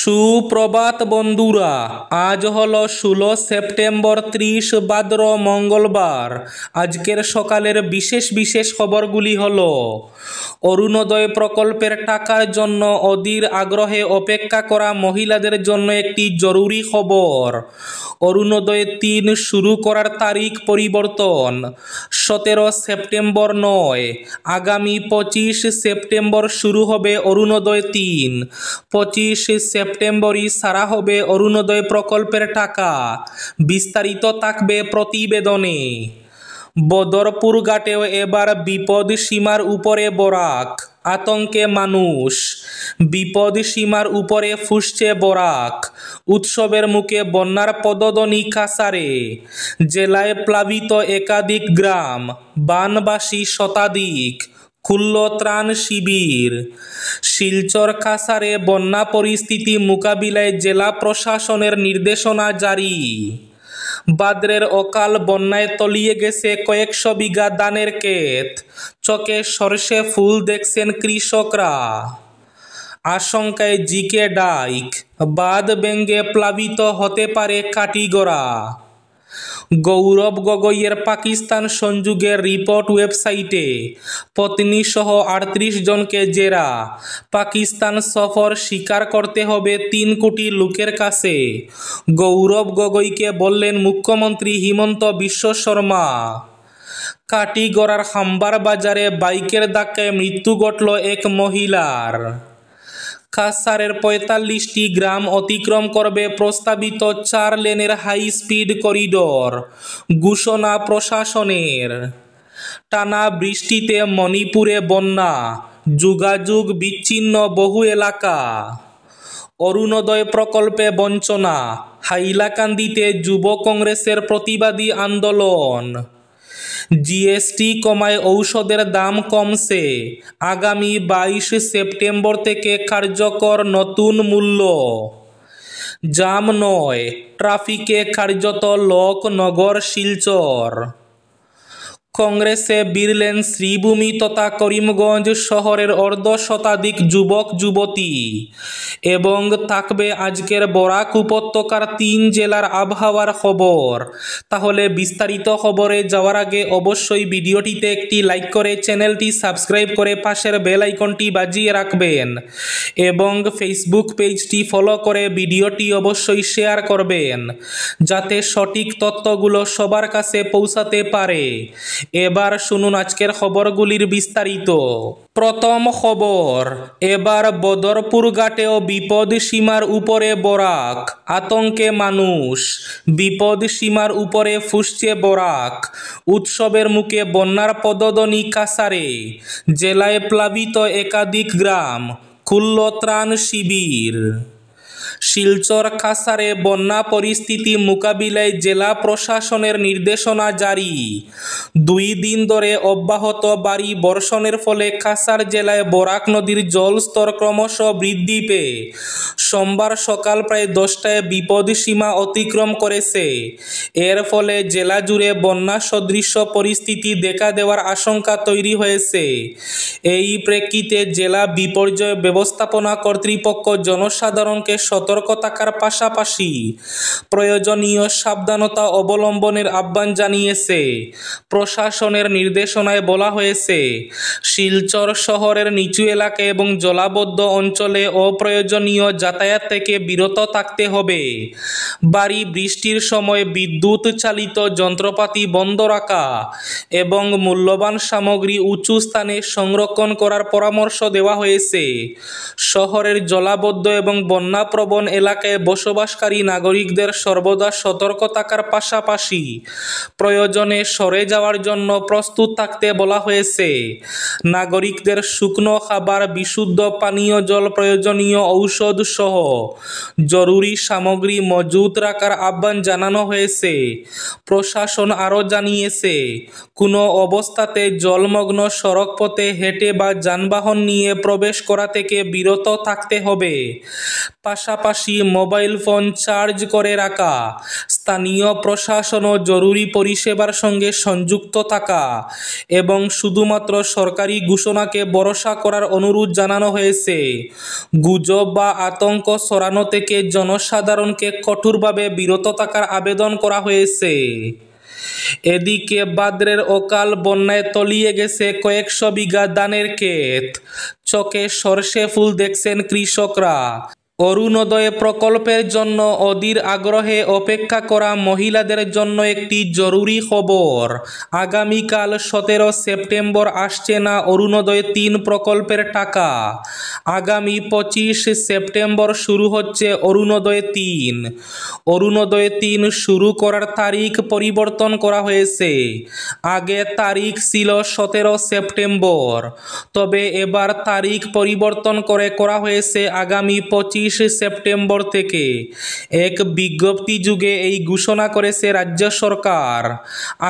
সুপ্রভাত বন্ধুরা, আজ হলো 16 সেপ্টেম্বর 30 ভাদ্র মঙ্গলবার। আজকের সকালের বিশেষ বিশেষ খবরগুলি হলো: অরুণোদয় প্রকল্পের টাকার জন্য অধীর আগ্রহে অপেক্ষা করা মহিলাদের জন্য একটি জরুরি খবর। অরুণোদয় 3 শুরু করার তারিখ পরিবর্তন, 17 সেপ্টেম্বর নয়, আগামী 25 সেপ্টেম্বর শুরু হবে অরুণোদয় 3। 25 সেপ্টেম্বরই সারা হবে অরুণোদয় প্রকল্পের টাকা। বিস্তারিত থাকবে প্রতিবেদনে। বদরপুর ঘাটেও এবার বিপদ সীমার উপরে বরাক, আতঙ্কে মানুষ। বিপদ সীমার উপরে ফুঁসছে বরাক, উৎসবের মুখে বন্যার পদধ্বনি কাছাড়ে। জেলায় প্লাবিত একাধিক গ্রাম, বানবাসী শতাধিক, খুলল ত্রাণ শিবির। শিলচর কাছাড়ে বন্যা পরিস্থিতি মোকাবিলায় জেলা প্রশাসনের নির্দেশনা জারি। ভাদ্রের অকাল বন্যায় তলিয়ে গেছে কয়েকশো বিঘা ধানের ক্ষেত, চোখে সরষে ফুল দেখছেন কৃষকরা। আশঙ্কায় জিকে ডাইক, বাঁধ ভেঙে প্লাবিত হতে পারে কাটিগড়া। গৌরব গগৈয়ের পাকিস্তান সংযোগের রিপোর্ট ওয়েবসাইটে, পত্নীসহ 38 জনকে জেরা। পাকিস্তান সফর স্বীকার করতে হবে 3 কোটি লোকের কাছে, গৌরব গগৈকে বললেন মুখ্যমন্ত্রী হিমন্ত বিশ্ব শর্মা। কাটিগড়ার হাম্বার বাজারে বাইকের ধাক্কায় মৃত্যু ঘটল এক মহিলার। কাছাড়ের 45টি গ্রাম অতিক্রম করবে প্রস্তাবিত 4 লেনের হাই স্পিড করিডোর, ঘোষণা প্রশাসনের। টানা বৃষ্টিতে মণিপুরে বন্যা, যোগাযোগ বিচ্ছিন্ন বহু এলাকা। অরুণোদয় প্রকল্পে বঞ্চনা, হাইলাকান্দিতে যুব কংগ্রেসের প্রতিবাদী আন্দোলন। জিএসটি কমায় ঔষধের দাম কমছে, আগামী 22 সেপ্টেম্বর থেকে কার্যকর নতুন মূল্য। জাম নয়, ট্রাফিকে কার্যত লোক নগর শিলচর। কংগ্রেসে ভিড়লেন শ্রীভূমি তথা করিমগঞ্জ শহরের অর্ধশতাধিক যুবক যুবতী। এবং থাকবে আজকের বরাক উপত্যকার 3 জেলার আবহাওয়ার খবর। তাহলে বিস্তারিত খবরে যাওয়ার আগে অবশ্যই ভিডিওটিতে একটি লাইক করে চ্যানেলটি সাবস্ক্রাইব করে পাশের বেল আইকনটি বাজিয়ে রাখবেন এবং ফেসবুক পেজটি ফলো করে ভিডিওটি অবশ্যই শেয়ার করবেন, যাতে সঠিক তথ্যগুলো সবার কাছে পৌঁছাতে পারে। এবার শুনুন আজকের খবরগুলির বিস্তারিত। প্রথম খবর, এবার বদরপুর ঘাটেও বিপদ সীমার উপরে বরাক, আতঙ্কে মানুষ। বিপদ সীমার উপরে ফুঁসছে বরাক, উৎসবের মুখে বন্যার পদধ্বনি কাছাড়ে। জেলায় প্লাবিত একাধিক গ্রাম, খুলল ত্রাণ শিবির। শিলচর কাছাড়ে বন্যা পরিস্থিতি মোকাবিলায় জেলা প্রশাসনের নির্দেশনা জারি। 2 দিন ধরে অব্যাহত ভারী বর্ষণের ফলে কাছাড় জেলায় বরাক নদীর জলস্তর ক্রমশ বৃদ্ধি পেয়ে সোমবার সকাল প্রায় 10টায় বিপদসীমা অতিক্রম করেছে। এর ফলে জেলা জুড়ে বন্যা সদৃশ পরিস্থিতি দেখা দেওয়ার আশঙ্কা তৈরি হয়েছে। এই প্রেক্ষিতে জেলা বিপর্যয় ব্যবস্থাপনা কর্তৃপক্ষ জনসাধারণকে সতর্ক থাকার পাশাপাশি প্রয়োজনীয় সাবধানতা অবলম্বনের আহ্বান জানিয়েছে। প্রশাসনের নির্দেশনায় বলা হয়েছে, শিলচর শহরের নিচু এলাকা এবং জলাবদ্ধ অঞ্চলে অপ্রয়োজনীয় যাতায়াত থেকে বিরত থাকতে হবে। ভারী বৃষ্টির সময় বিদ্যুৎ চালিত যন্ত্রপাতি বন্ধ রাখা এবং মূল্যবান সামগ্রী উঁচু স্থানে সংরক্ষণ করার পরামর্শ দেওয়া হয়েছে। শহরের জলাবদ্ধ এবং বন্যাপ্রবণ এলাকায় বসবাসকারী নাগরিকদের সর্বদা সতর্ক থাকার পাশাপাশি প্রয়োজনে সরে যাওয়ার জন্য প্রস্তুত থাকতে বলা হয়েছে। নাগরিকদের শুকনো খাবার, বিশুদ্ধ পানীয় জল, প্রয়োজনীয় ঔষধ সহ জরুরি সামগ্রী মজুত রাখার আহ্বান জানানো হয়েছে। প্রশাসন আরও জানিয়েছে, কোনো অবস্থাতে জলমগ্ন সড়কপথে হেঁটে বা যানবাহন নিয়ে প্রবেশ করা থেকে বিরত থাকতে হবে। পাশাপাশি মোবাইল ফোন চার্জ করে রাখা, স্থানীয় প্রশাসন ও জরুরি পরিষেবার সঙ্গে সংযুক্ত থাকা এবং শুধুমাত্র সরকারি ঘোষণাকে ভরসা করার অনুরোধ জানানো হয়েছে। গুজব বা আতঙ্ক ছড়ানো থেকে জনসাধারণকে কঠোরভাবে বিরত থাকার আবেদন করা হয়েছে। এদিকে ভাদ্রের অকাল বন্যায় তলিয়ে গেছে কয়েকশো বিঘা ধানের ক্ষেত, চোখে সর্ষে ফুল দেখছেন কৃষকরা। অরুণোদয় প্রকল্পের জন্য অধীর আগ্রহে অপেক্ষা করা মহিলাদের জন্য একটি জরুরি খবর। আগামীকাল 17 সেপ্টেম্বর আসছে না অরুণোদয় 3 প্রকল্পের টাকা। আগামী 25 সেপ্টেম্বর শুরু হচ্ছে অরুণোদয় 3। অরুণোদয় 3 শুরু করার তারিখ পরিবর্তন করা হয়েছে। আগে তারিখ ছিল 17 সেপ্টেম্বর, তবে এবার তারিখ পরিবর্তন করা হয়েছে আগামী 25 সেপ্টেম্বর থেকে। এক বিজ্ঞপ্তি যুগে এই ঘোষণা করেছে রাজ্য সরকার।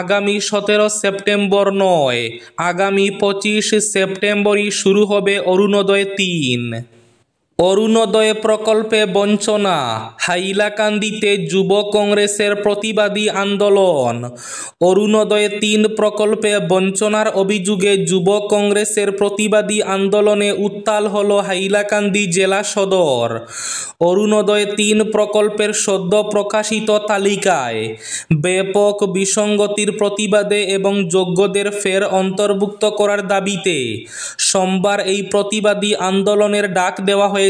আগামী 17 সেপ্টেম্বর নয়, আগামী 25 সেপ্টেম্বরই শুরু হবে অরুণোদয় 3। অরুণোদয় প্রকল্পে বঞ্চনা, হাইলাকান্দিতে যুব কংগ্রেসের প্রতিবাদী আন্দোলন। অরুণোদয় 3 প্রকল্পে বঞ্চনার অভিযোগে যুব কংগ্রেসের প্রতিবাদী আন্দোলনে উত্তাল হল হাইলাকান্দি জেলা সদর। অরুণোদয় 3 প্রকল্পের সদ্য প্রকাশিত তালিকায় ব্যাপক বিসঙ্গতির প্রতিবাদে এবং যোগ্যদের ফের অন্তর্ভুক্ত করার দাবিতে সোমবার এই প্রতিবাদী আন্দোলনের ডাক দেওয়া হয়েছিল।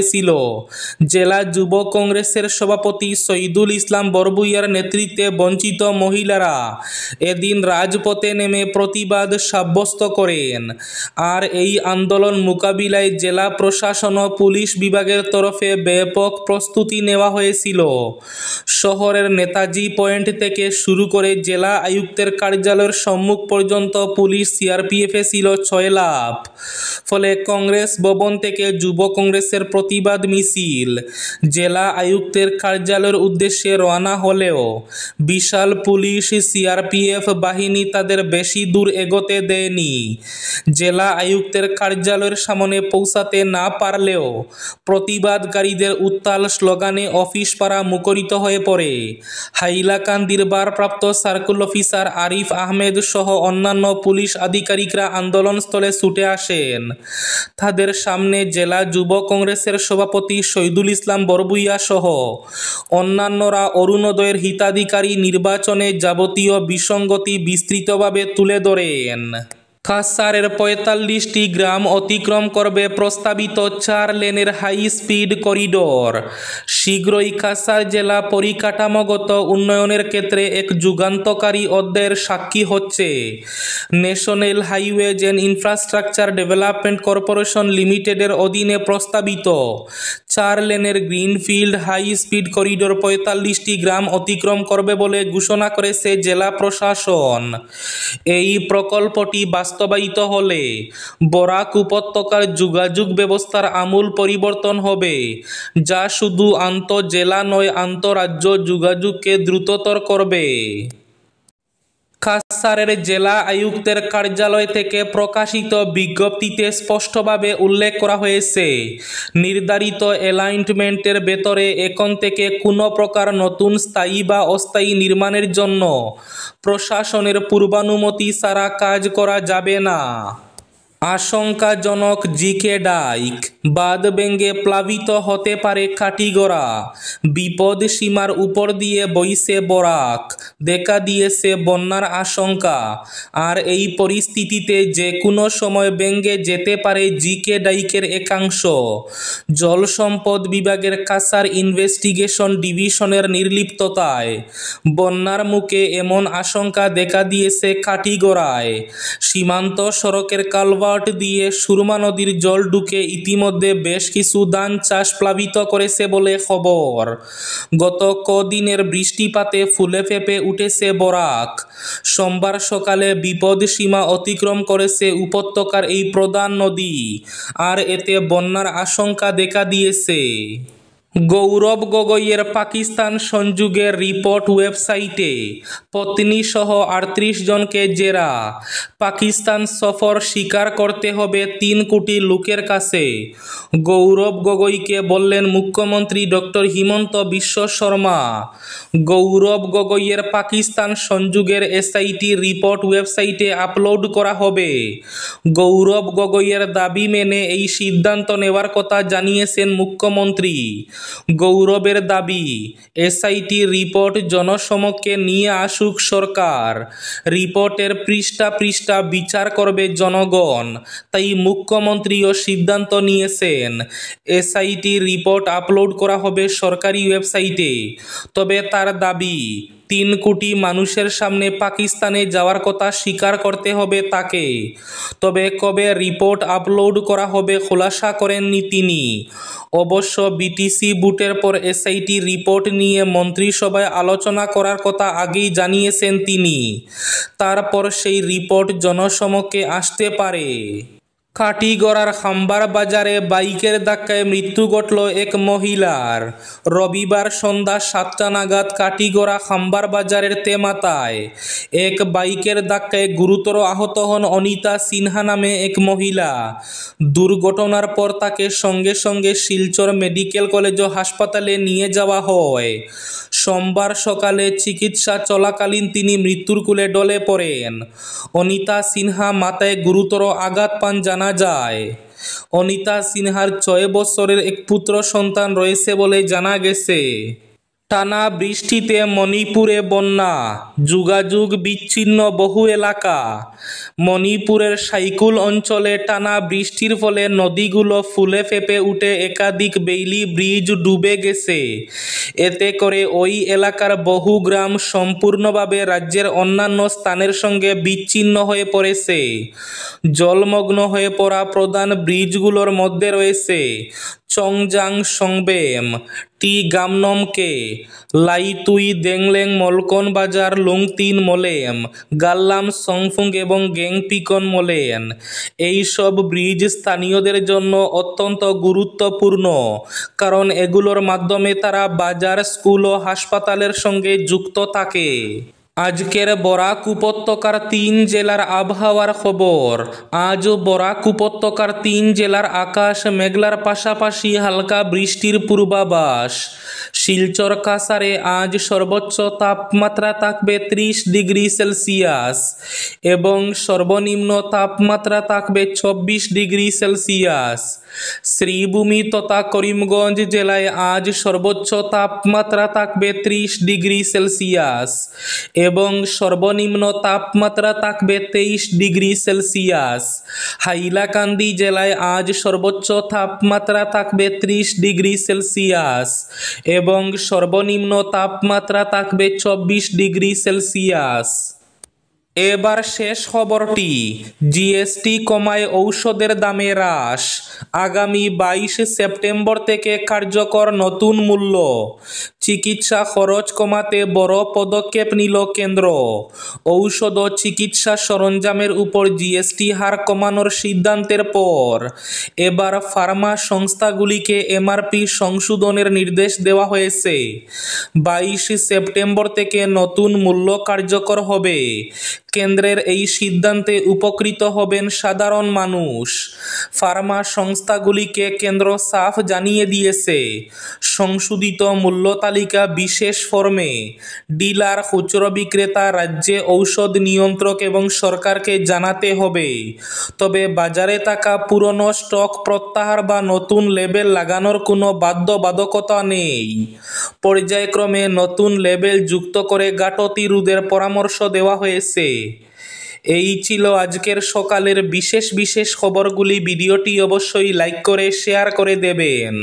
জেলা যুব কংগ্রেসের সভাপতি শহীদুল ইসলাম বরভূঁইয়ার নেতৃত্বে বঞ্চিত মহিলারা এদিন রাজপথে নেমে প্রতিবাদ সাব্যস্ত করেন। আর এই আন্দোলন মোকাবিলায় জেলা প্রশাসন ও পুলিশ বিভাগের তরফে ব্যাপক প্রস্তুতি নেওয়া হয়েছিল। শহরের নেতাজি পয়েন্ট থেকে শুরু করে জেলা আয়ুক্তের কার্যালয়ের সম্মুখ পর্যন্ত পুলিশ সিআরপিএফে ছিল 6 লাফ। ফলে কংগ্রেস ভবন থেকে যুব কংগ্রেসের প্রতিবাদ মিছিল জেলা আয়ুক্তের কার্যালয়ের উদ্দেশ্যে রওনা হলেও বিশাল পুলিশ সিআরপিএফ বাহিনী তাদের বেশি দূর এগোতে দেয়নি। জেলা আয়ুক্তের কার্যালয়ের সামনে পৌঁছাতে না পারলেও প্রতিবাদকারীদের উত্তাল স্লোগানে অফিস পাড়া মুখরিত হয়ে পড়ে। হাইলাকান্দির ভারপ্রাপ্ত সার্কেল অফিসার আরিফ আহমেদ সহ অন্যান্য পুলিশ আধিকারিকরা আন্দোলনস্থলে ছুটে আসেন। তাদের সামনে জেলা যুব কংগ্রেসের সভাপতি শহীদুল ইসলাম বরভূঁইয়া সহ অন্যান্যরা অরুণোদয়ের হিতাধিকারী নির্বাচনে যাবতীয় বিসঙ্গতি বিস্তৃতভাবে তুলে ধরেন। কাছাড়ের 45টি গ্রাম অতিক্রম করবে প্রস্তাবিত 4 লেনের হাই স্পিড করিডোর। শীঘ্রই কাছাড় জেলা পরিকাঠামোগত উন্নয়নের ক্ষেত্রে এক যুগান্তকারী অধ্যায়ের সাক্ষী হচ্ছে। National highways and infrastructure development corporation লিমিটেডের অধীনে প্রস্তাবিত 4 লেনের গ্রিনফিল্ড হাই স্পিড করিডোর 45টি গ্রাম অতিক্রম করবে বলে ঘোষণা করেছে জেলা প্রশাসন। এই প্রকল্পটি বাস্তবায়িত হলে বরাক উপত্যকার যোগাযোগ ব্যবস্থার আমূল পরিবর্তন হবে, যা শুধু আন্তঃজেলা নয় আন্তঃরাজ্য যোগাযোগকে দ্রুততর করবে। কাছাড়ের জেলা আয়ুক্তের কার্যালয় থেকে প্রকাশিত বিজ্ঞপ্তিতে স্পষ্টভাবে উল্লেখ করা হয়েছে, নির্ধারিত অ্যালাইনমেন্টের ভেতরে এখন থেকে কোনো প্রকার নতুন স্থায়ী বা অস্থায়ী নির্মাণের জন্য প্রশাসনের পূর্বানুমতি ছাড়া কাজ করা যাবে না। আশঙ্কাজনক জিকে ডাইক, বাঁধ ভেঙে প্লাবিত হতে পারে কাটিগড়া। বিপদ সীমার উপর দিয়ে বইছে বরাক, দেখা দিয়েছে বন্যার আশঙ্কা। আর এই পরিস্থিতিতে যে কোনো সময় ভেঙে যেতে পারে জিকে ডাইকের একাংশ। জল সম্পদ বিভাগের কাছাড় ইনভেস্টিগেশন ডিভিশনের নির্লিপ্ততায় বন্যার মুখে এমন আশঙ্কা দেখা দিয়েছে কাটিগড়ায়। সীমান্ত সড়কের কালভার্ট দিয়ে সুরমা নদীর জল ঢুকে ইতিমধ্যে বেশ কিছু ধান চাষ প্লাবিত করেছে বলে খবর। গত কদিনের বৃষ্টিপাতে ফুলে ফেঁপে উঠেছে বরাক। সোমবার সকালে বিপদ সীমা অতিক্রম করেছে উপত্যকার এই প্রধান নদী, আর এতে বন্যার আশঙ্কা দেখা দিয়েছে। গৌরব গগৈয়ের পাকিস্তান সংযোগের রিপোর্ট ওয়েবসাইটে পত্নীসহ ৩৮ জনকে জেরা। পাকিস্তান সফর স্বীকার করতে হবে ৩ কোটি লোকের কাছে। গৌরব গগৈকে বললেন মুখ্যমন্ত্রী ডক্টর হিমন্ত বিশ্ব শর্মা। গৌরব গগৈয়ের পাকিস্তান সংযোগের এসআইটি রিপোর্ট ওয়েবসাইটে আপলোড করা হবে। গৌরব গগৈয়ের দাবি মেনে এই সিদ্ধান্ত নেওয়ার কথা জানিয়েছেন মুখ্যমন্ত্রী। গৌরবের দাবি, এসআইটি রিপোর্ট জনসমক্ষে নিয়ে আসুক সরকার। রিপোর্টের পৃষ্ঠা পৃষ্ঠা বিচার করবে জনগণ। তাই মুখ্যমন্ত্রীও সিদ্ধান্ত নিয়েছেন এসআইটি রিপোর্ট আপলোড করা হবে সরকারি ওয়েবসাইটে। তবে তার দাবি, ৩ কোটি মানুষের সামনে পাকিস্তানে যাওয়ার কথা স্বীকার করতে হবে তাকে। তবে কবে রিপোর্ট আপলোড করা হবে খোলাসা করেননি তিনি। অবশ্য বিটিসি ভোটের পর এসআইটি রিপোর্ট নিয়ে মন্ত্রিসভায় আলোচনা করার কথা আগেই জানিয়েছেন তিনি। তারপর সেই রিপোর্ট জনসমক্ষে আসতে পারে। কাটিগড়ার খাম্বার বাজারে বাইকের ধাক্কায় মৃত্যু ঘটল এক মহিলার। রবিবার সন্ধ্যা ৭টা নাগাদ কাটিগড়া খাম্বার বাজারের তেমাতায় এক বাইকের ধাক্কায় গুরুতর আহত হন অনিতা সিনহা নামে এক মহিলা। দুর্ঘটনার পর তাকে সঙ্গে সঙ্গে শিলচর মেডিকেল কলেজ ও হাসপাতালে নিয়ে যাওয়া হয়। সোমবার সকালে চিকিৎসা চলাকালীন তিনি মৃত্যুর কোলে ঢলে পড়েন। অনিতা সিনহা মাথায় গুরুতর আঘাত পান জানা যায়। অনিতা সিনহার ৬ বছরের এক পুত্র সন্তান রয়েছে বলে জানা গেছে। টানা বৃষ্টিতে মণিপুরে বন্যা, যোগাযোগ বিচ্ছিন্ন বহু এলাকা। মণিপুরের সাইকুল অঞ্চলে টানা বৃষ্টির ফলে নদীগুলো ফুলে ফেঁপে উঠে একাধিক বেইলি ব্রিজ ডুবে গেছে। এতে করে ওই এলাকার বহু গ্রাম সম্পূর্ণভাবে রাজ্যের অন্যান্য স্থানের সঙ্গে বিচ্ছিন্ন হয়ে পড়েছে। জলমগ্ন হয়ে পড়া প্রধান ব্রিজগুলোর মধ্যে রয়েছে চংজাং সংবেম, টি গামনমকে, লাইতুই দেংলেং মলকন বাজার লুংতিন মোলেম, গাল্লাম সংফুং এবং গেংপিকন মোলেন। এই সব ব্রিজ স্থানীয়দের জন্য অত্যন্ত গুরুত্বপূর্ণ, কারণ এগুলোর মাধ্যমে তারা বাজার, স্কুল ও হাসপাতালের সঙ্গে যুক্ত থাকে। আজকের বরাক উপত্যকার ৩ জেলার আবহাওয়ার খবর। আজ বরাক উপত্যকার ৩ জেলার আকাশ মেঘলার পাশাপাশি হালকা বৃষ্টির পূর্বাভাস। শিলচর কাছাড়ে আজ সর্বোচ্চ তাপমাত্রা থাকবে ৩০ ডিগ্রি সেলসিয়াস এবং সর্বনিম্ন তাপমাত্রা থাকবে ২৪ ডিগ্রি সেলসিয়াস। শ্রীভূমি তথা করিমগঞ্জ জেলায় আজ সর্বোচ্চ তাপমাত্রা থাকবে ৩০ ডিগ্রি সেলসিয়াস এবং সর্বনিম্ন তাপমাত্রা থাকবে ২৩ ডিগ্রি সেলসিয়াস। হাইলাকান্দি জেলায় আজ সর্বোচ্চ তাপমাত্রা থাকবে ৩০ ডিগ্রি সেলসিয়াস এবং সর্বনিম্ন তাপমাত্রা থাকবে ২৪ ডিগ্রি সেলসিয়াস। এবার শেষ খবরটি, জিএসটি কমায় ঔষধের দামে হ্রাস। আগামী ২২ সেপ্টেম্বর থেকে কার্যকর নতুন মূল্য। চিকিৎসা খরচ কমাতে বড় পদক্ষেপ নিল কেন্দ্র। ঔষধ ও চিকিৎসা সরঞ্জামের উপর জিএসটি হার কমানোর সিদ্ধান্তের পর এবার ফার্মা সংস্থাগুলিকে এমআরপি সংশোধনের নির্দেশ দেওয়া হয়েছে। ২২ সেপ্টেম্বর থেকে নতুন মূল্য কার্যকর হবে। কেন্দ্রের এই সিদ্ধান্তে উপকৃত হবেন সাধারণ মানুষ। ফার্মা সংস্থাগুলিকে কেন্দ্র সাফ জানিয়ে দিয়েছে, সংশোধিত মূল্য তালিকা বিশেষ ফর্মে ডিলার, খুচরো বিক্রেতা, রাজ্যে ঔষধ নিয়ন্ত্রক এবং সরকারকে জানাতে হবে। তবে বাজারে থাকা পুরনো স্টক প্রত্যাহার বা নতুন লেবেল লাগানোর কোনো বাধ্যবাধকতা নেই। পর্যায়ক্রমে নতুন লেবেল যুক্ত করে গাফিলতি রোধের পরামর্শ দেওয়া হয়েছে। এই ছিল আজকের সকালের বিশেষ খবরগুলি। ভিডিওটি অবশ্যই লাইক করে শেয়ার করে দেবেন।